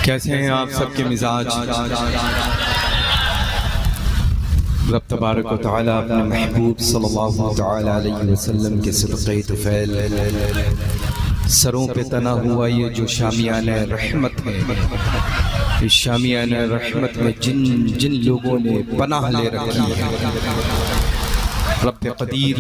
کیسے ہیں آپ سب کے مزاج؟ رب تبارک و تعالی اپنے محبوب صلی اللہ تعالی علیہ وسلم کے صدقے طفیل سروں پہ تنا ہوا یہ جو شامیان رحمت ہے، اس شامیان رحمت میں جن لوگوں نے پناہ لے رکھی ہے، رب قدیر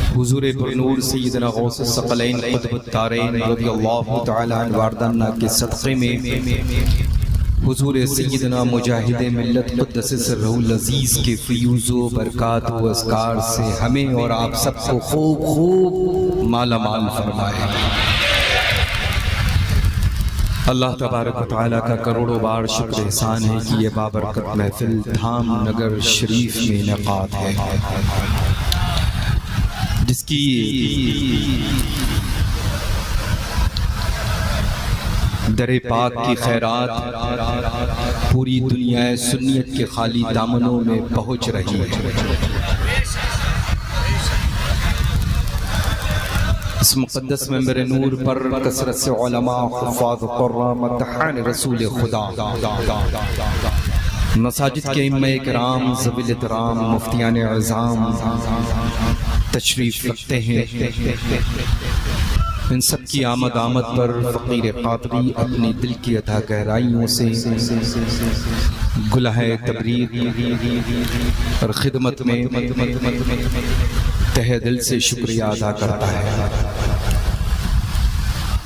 حضور پرنور سیدنا غوث الثقلین قطب الدارین رضی اللہ تعالی عنہ واردانہ کے صدقے میں حضور سیدنا مجاہد ملت قدس سرہ العزیز کے فیوز و برکات و اذکار سے ہمیں اور آپ سب کو خوب مالا مال فرمائے۔ اللہ تبارک و تعالیٰ کا کروڑوں بار شکر احسان ہے کہ یہ بابرکت محفل دھام نگر شریف میں انعقاد ہے، جس کی در پاک کی خیرات پوری دنیا سنیت کے خالی دامنوں میں پہنچ رہی ہے۔ اس مقدس منبر نور پر کثرت سے علماء، حفاظ قراء، مدحان رسول خدا، مساجد کے ائمہ کرام، ذوی الاحترام، مفتیان اعظام تشریف رکھتے ہیں۔ ان سب کی آمد پر فقیر قادری اپنی دل کی عطا گہرائیوں سے گلہ تبریک اور خدمت میں تہ دل سے شکریہ ادا کرتا ہے۔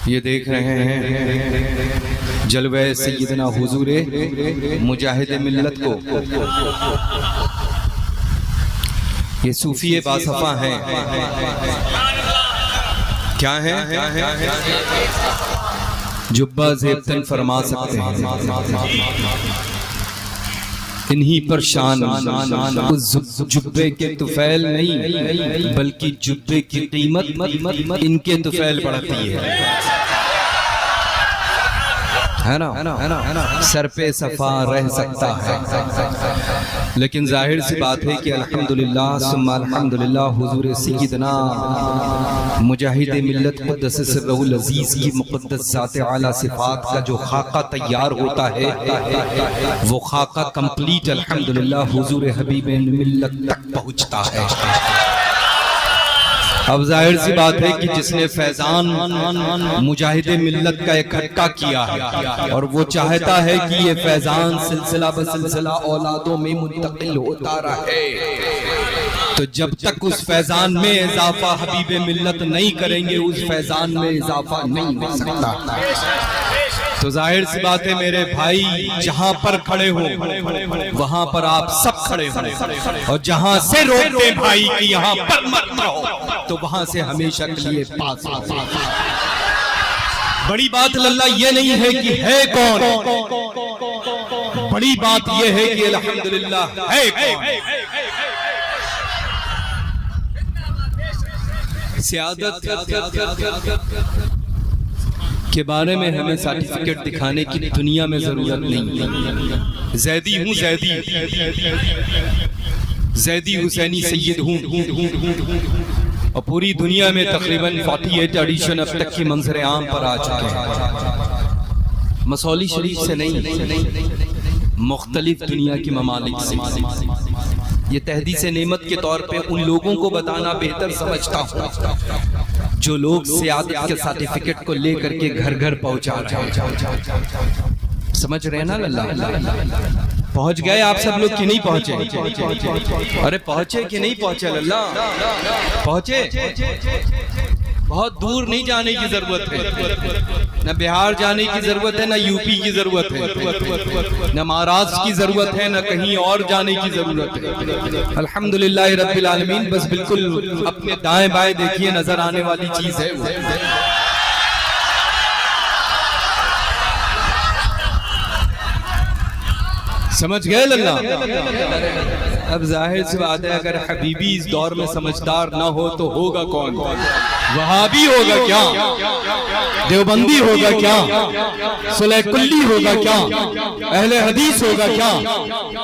یہ دیکھ رہے ہیں جلوہ سیدنا حضور مجاہد ملت کو، یہ صوفی باصفا ہیں، کیا ہیں؟ جبہ زیبتن فرما سکتے ہیں، انہی پر شان جبے کے طفیل نہیں بلکہ جبے کی قیمت ان کے طفیل بڑھتی ہے نا، سر پہ صفا رہ سکتا ہے، لیکن ظاہر سی بات ہے کہ الحمدللہ ثم الحمدللہ حضور سیدنا مجاہد ملت قدس سرہ العزیز کی مقدس ذات اعلیٰ صفات کا جو خاکہ تیار ہوتا ہے، وہ خاکہ کمپلیٹ الحمدللہ حضور حبیب ملت تک پہنچتا ہے۔ اب ظاہر سی بات ہے کہ جس نے فیضان مجاہد ملت کا اکٹھا کیا ہے اور وہ چاہتا ہے کہ یہ فیضان سلسلہ بسلسلہ اولادوں میں منتقل ہوتا رہے، تو جب تک اس فیضان میں اضافہ حبیب ملت نہیں کریں گے اس فیضان میں اضافہ نہیں ہو سکتا۔ تو ظاہر سی بات ہے میرے بھائی، جہاں پر کھڑے ہو وہاں پر آپ سب کھڑے ہو، اور جہاں سے روکتے بھائی کہ یہاں پر مت رہو تو وہاں سے ہمیشہ کے لیے پاس۔ بڑی بات للہ یہ نہیں ہے کہ ہے کون، بڑی بات یہ ہے کہ الحمدللہ ہے کون۔ سیادت کے بارے میں ہمیں سرٹیفکیٹ دکھانے کی دنیا میں ضرورت نہیں۔ زیدی ہوں، زیدی حسینی سید ہوں، اور پوری دنیا میں تقریباً 48 ایڈیشن اب تک کی منظر عام پر آ چکے ہیں، مسولی شریف سے نہیں، مختلف دنیا کی ممالک سے۔ یہ تحدیث نعمت کے طور پہ ان لوگوں کو بتانا بہتر سمجھتا ہوں جو لوگ سیادت کے سرٹیفکیٹ کو لے کر کے گھر گھر پہنچا رہے ہیں۔ سمجھ رہے ہیں نا اللہ؟ پہنچ گئے آپ سب لوگ کہ نہیں پہنچے؟ ارے پہنچے کہ نہیں پہنچے اللہ؟ پہنچے؟ بہت دور نہیں جانے کی ضرورت ہے، نہ بہار جانے کی ضرورت ہے، نہ یو پی کی ضرورت ہے، نہ مہاراشٹر کی ضرورت ہے، نہ کہیں اور جانے کی ضرورت ہے۔ الحمدللہ رب العالمین، بس بالکل اپنے دائیں بائیں دیکھیے، نظر آنے والی چیز ہے وہ۔ سمجھ گئے اللہ؟ اب ظاہر سی بات ہے اگر حبیبی اس دور میں سمجھدار نہ ہو تو ہوگا کون؟ وہابی ہوگا کیا؟ دیوبندی ہوگا کیا؟ صلح کلی ہوگا کیا؟ اہل حدیث ہوگا کیا؟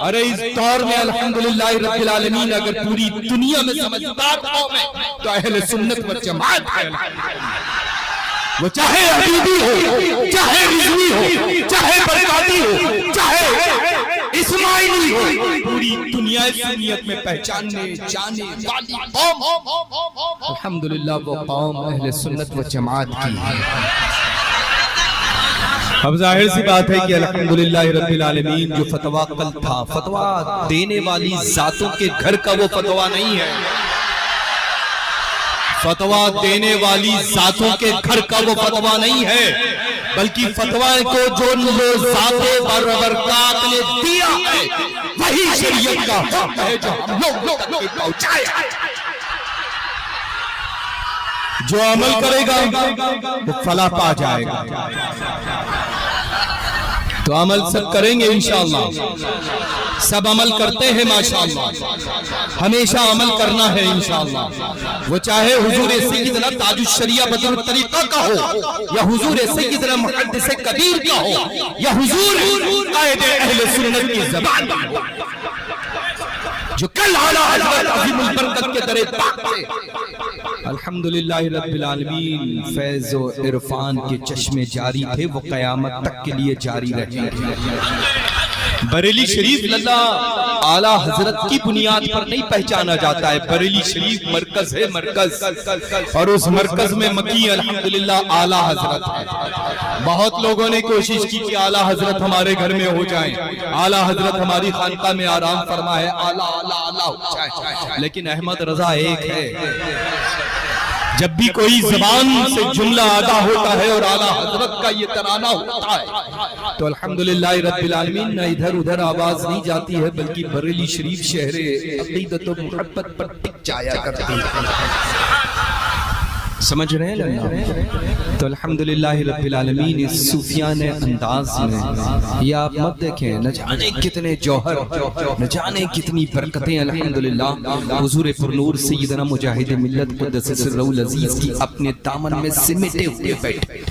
ارے اس دور میں الحمدللہ رب العالمین اگر پوری دنیا میں سمجھدار قوم ہے تو اہل سنت والجماعت ہے۔ وہ چاہے حبیبی ہو، چاہے رضوی ہو، چاہے سنیت میں پہچاننے جانے والی قوم الحمدللہ وہ قوم اہل سنت و جماعت کی ہے۔ اب ظاہر سی بات ہے کہ الحمدللہ رب العالمین جو فتویٰ کل تھا، فتویٰ دینے والی ذاتوں کے گھر کا وہ فتویٰ نہیں ہے، فتویٰ دینے والی ذاتوں کے گھر کا وہ فتویٰ نہیں ہے، بلکہ فتویٰ کو جو ذات برکات نے دیا ہے وہی شریعت کا حکم ہے جو ہم لوگ تک پہنچایا ہے۔ جو عمل کرے گا وہ فلاح پا جائے گا۔ تو عمل سب کریں گے انشاءاللہ، سب عمل کرتے ہیں ماشاءاللہ، ہمیشہ عمل کرنا ہے انشاءاللہ، وہ چاہے حضور سیدنا تاج الشریعہ بدر الطریقہ کا ہو، یا حضور سیدنا محدث کبیر کا ہو، یا حضور قائد اہل سنت کی زبان ہو، جو کل اعلیٰ حضرت عظیم البرکت کے در پاک تھے۔ الحمدللہ رب العالمین فیض و عرفان کے چشمے جاری تھے، وہ قیامت تک کے لیے جاری رہیں گے۔ بریلی شریف اللہ اعلیٰ حضرت کی بنیاد پر نہیں پہچانا جاتا ہے، بریلی شریف مرکز ہے، مرکز، اور اس مرکز میں مکی الحمدللہ اعلیٰ حضرت ہے۔ بہت لوگوں نے کوشش کی کہ اعلیٰ حضرت ہمارے گھر میں ہو جائیں، اعلیٰ حضرت ہماری خانقاہ میں آرام فرما ہے، اعلیٰ اعلیٰ اعلیٰ ہو جائے، لیکن احمد رضا ایک ہے۔ جب بھی کوئی زبان سے جملہ ادا ہوتا ہے اور اعلیٰ حضرت کا یہ ترانہ ہوتا ہے تو الحمدللہ رب العالمین نہ ادھر ادھر آواز نہیں جاتی ہے، بلکہ بریلی شریف شہر عقیدت و محبت پر ٹک جایا کرتی ہے۔ سمجھ رہے ہیں؟ تو الحمدللہ رب العالمین اس صوفیانہ انداز میں یہ آپ مت دیکھیں، نہ جانے کتنے جوہر، نہ جانے کتنی برکتیں الحمدللہ حضور پرنور سیدنا مجاہد ملت قدس سرہ العزیز کی اپنے دامن میں سمیٹے ہوئے بیٹھے۔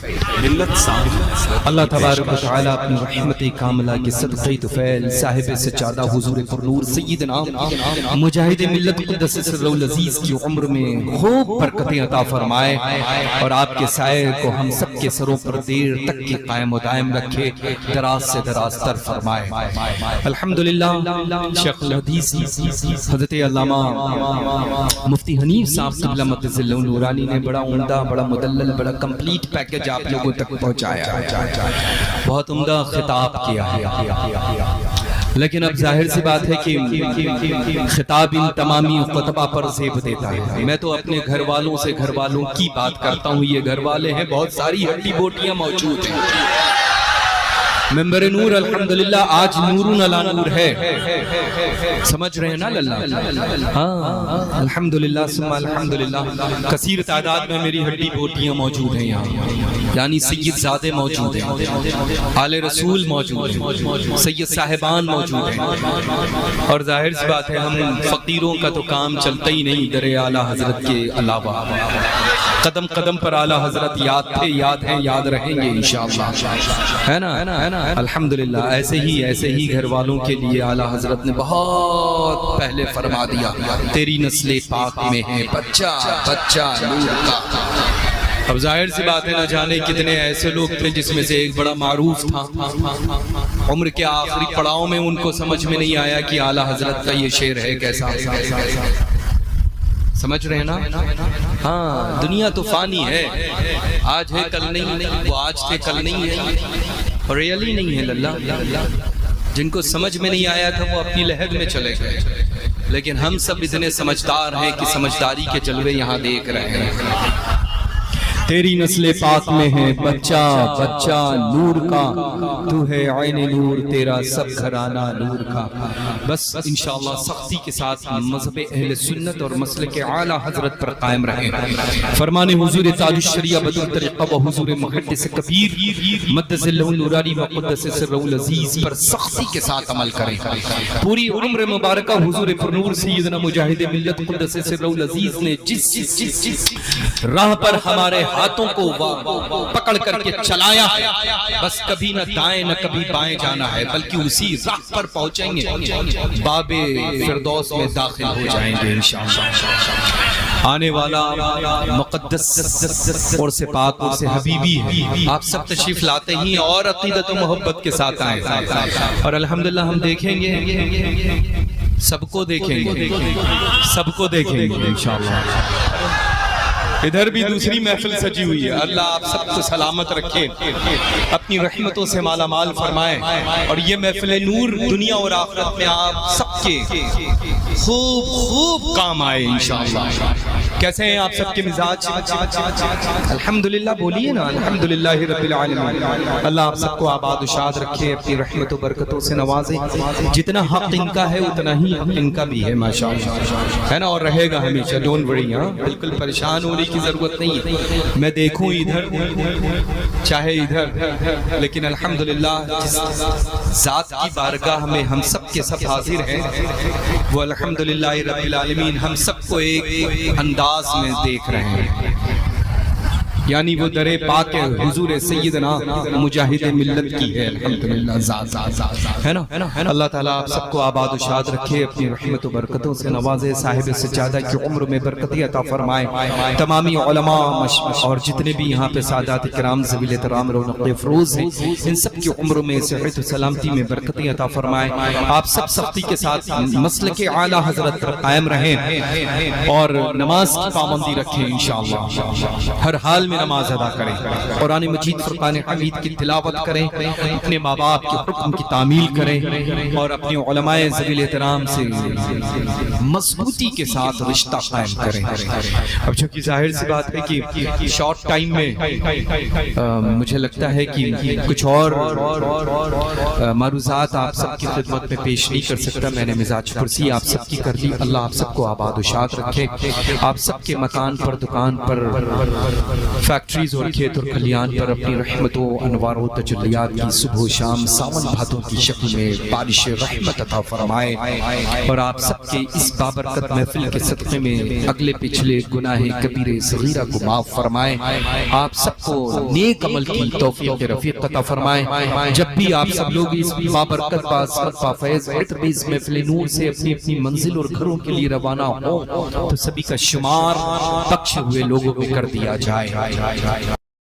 اللہ تبارک و تعالیٰ اپنی رحمت کاملہ کے صدقہ طفیل صاحب سجادہ حضور پرنور سیدنا مجاہد ملت قدس سرہ العزیز کی عمر میں خوب برکتیں عطا فرمائے، اور آپ کے سائے کو ہم سب کے سروں پر دیر تک کی قائم و دائم رکھے، دراز سے دراز تر فرمائے۔ الحمدللہ شیخ الحدیث حضرت علامہ مفتی حنیف صاحب قبلہ مقدس اللہ نورانی نے بڑا عمدہ، بڑا مدلل، بڑا کمپلیٹ پیکج آپ لوگوں تک پہنچایا ہے، بہت عمدہ خطاب کیا ہے۔ لیکن اب ظاہر سی بات ہے کہ خطاب ان تمامی خطبہ پر زیب دیتا ہے۔ میں تو اپنے گھر والوں سے گھر والوں کی بات کرتا ہوں، یہ گھر والے ہیں، بہت ساری ہڈی بوٹیاں موجود ہیں۔ ممبر نور الحمدللہ آج نورون علا نور ہے، سمجھ رہے ہیں نا اللہ؟ ہاں الحمدللہ ثم الحمدللہ، کثیر تعداد میں میری ہڈی بوٹیاں موجود ہیں یہاں، یعنی سید زادے موجود ہیں، آل رسول موجود ہیں، سید صاحبان موجود ہیں، اور ظاہر سی بات ہے ہم فقیروں کا تو کام چلتا ہی نہیں در اعلیٰ حضرت کے علاوہ۔ قدم قدم پر اعلیٰ حضرت یاد تھے، یاد ہیں، یاد رہیں گے انشاءاللہ، ہے نا؟ الحمدللہ ایسے ہی گھر والوں کے لیے اعلیٰ حضرت نے بہت پہلے فرما دیا، تیری نسل پاک میں ہے بچہ نور کا۔ اب ظاہر سی بات ہے نہ جانے کتنے ایسے لوگ تھے جس میں سے ایک بڑا معروف تھا، عمر کے آخری پڑاؤ میں ان کو سمجھ میں نہیں آیا کہ اعلیٰ حضرت کا یہ شعر ہے کیسا، سمجھ رہے نا؟ ہاں دنیا تو فانی ہے، آج ہے کل نہیں، وہ آج تھے کل نہیں ہے، اور ریئلی نہیں ہے اللہ۔ جن کو سمجھ میں نہیں آیا تھا وہ اپنی لہد میں چلے گئے، لیکن ہم سب اتنے سمجھدار ہیں کہ سمجھداری کے جلوے یہاں دیکھ رہے ہیں۔ تیری نسل پاک میں ہے بچہ نور کا، تو ہے عین نور، تیرا سب گھرانہ نور کا۔ بس انشاءاللہ سختی کے ساتھ مذہب اہل سنت اور مسلک اعلیٰ حضرت پر قائم رہیں، فرمان حضور تاج الشریعہ بدر الطریقہ و حضور محدث کبیر مقدس اللہ نورانی و قدس سرہ العزیز پر سختی کے ساتھ عمل کریں۔ پوری عمر مبارکہ حضور پرنور سیدنا مجاہد ملت قدس سرہ العزیز نے جس راہ پر ہمارے ہاتھوں کو پکڑ کر کے چلایا ہے، بس کبھی نہ دائیں نہ کبھی بائیں جانا ہے، بلکہ اسی راہ پر پہنچیں گے، باب فردوس میں داخل ہو جائیں گے انشاءاللہ۔ آنے والا مقدس اور سے پاک اور سے حبیبی ہے، آپ سب تشریف لاتے ہی اور عقیدت و محبت کے ساتھ آئیں، اور الحمدللہ ہم دیکھیں گے سب کو دیکھیں گے، سب کو دیکھیں گے انشاءاللہ۔ ادھر بھی دوسری محفل سجی ہوئی ہے، اللہ آپ سب کو سلامت رکھے، اپنی رحمتوں سے مالا مال فرمائے، اور یہ محفل نور دنیا اور آخرت میں آپ سب کے خوب خوب کام آئے انشاءاللہ۔ کیسے ہیں آپ سب کے مزاج؟ الحمدللہ بولیے نا، الحمدللہ رب العالمین۔ اللہ آپ سب کو آباد و شاد رکھے، اپنی رحمت و برکتوں سے نوازے۔ جتنا حق ان کا ہے اتنا ہی حق ان کا بھی ہے ماشاءاللہ، ہے نا، اور رہے گا ہمیشہ۔ ڈونٹ وری، ہاں بالکل پریشان ہونے کی ضرورت نہیں ہے۔ میں دیکھوں ادھر چاہے ادھر، لیکن الحمدللہ جس ذات کی بارگاہ میں ہم سب کے سب حاضر ہیں، وہ الحمدللہ رب العالمین ہم سب کو ایک انداز میں دیکھ رہے ہیں، یعنی وہ در پاک حضور سیدنا مجاہد ملت کی ہے الحمدللہ ذات، ہے نا۔ اللہ تعالیٰ آپ سب کو آباد و شاد رکھے، اپنی رحمت و برکتوں سے نوازے، صاحب سجادہ کی عمر میں برکتی عطا فرمائے، تمامی علماء اور جتنے بھی یہاں پہ سادات کرام ذوی الاحترام رونق افروز ہیں، ان سب کی عمر میں صحت و سلامتی میں برکتی عطا فرمائے۔ آپ سب سختی کے ساتھ مسلک اعلیٰ حضرت پر قائم رہیں اور نماز کی پابندی رکھیں انشاءاللہ، ہر حال میں نماز ادا کریں، قرآن مجید فرقان حمید کی تلاوت کریں، اپنے ماں باپ کے حکم کی تعمیل کریں، اور اپنی علماء ذوی الاحترام سے مضبوطی کے ساتھ رشتہ قائم کریں۔ اب چونکہ ظاہر سی بات ہے کہ شارٹ ٹائم میں مجھے لگتا ہے کہ کچھ اور معروضات آپ سب کی خدمت میں پیش نہیں کر سکتا، میں نے مزاج پرسی آپ سب کی کر لی۔ اللہ آپ سب کو آباد و شاد رکھے، آپ سب کے مکان پر، دکان پر، فیکٹریز اور کھیت اور کھلیان پر اپنی رحمت و انوار و تجلیات کی صبح و شام ساون بھادوں کی شکل میں بارش رحمت عطا فرمائے، اور آپ سب کے اس بابرکت محفل کے صدقے میں اگلے پچھلے گناہ کبیرہ صغیرہ کو معاف فرمائے، آپ سب کو نیک عمل کی توفیق رفیق عطا فرمائے۔ جب بھی آپ سب لوگ اس بابرکت باعظمت بافیض عطربیز محفل نور سے اپنی اپنی منزل اور گھروں کے لیے روانہ ہو تو سبھی کا شمار بخشے ہوئے لوگوں میں کر دیا جائے۔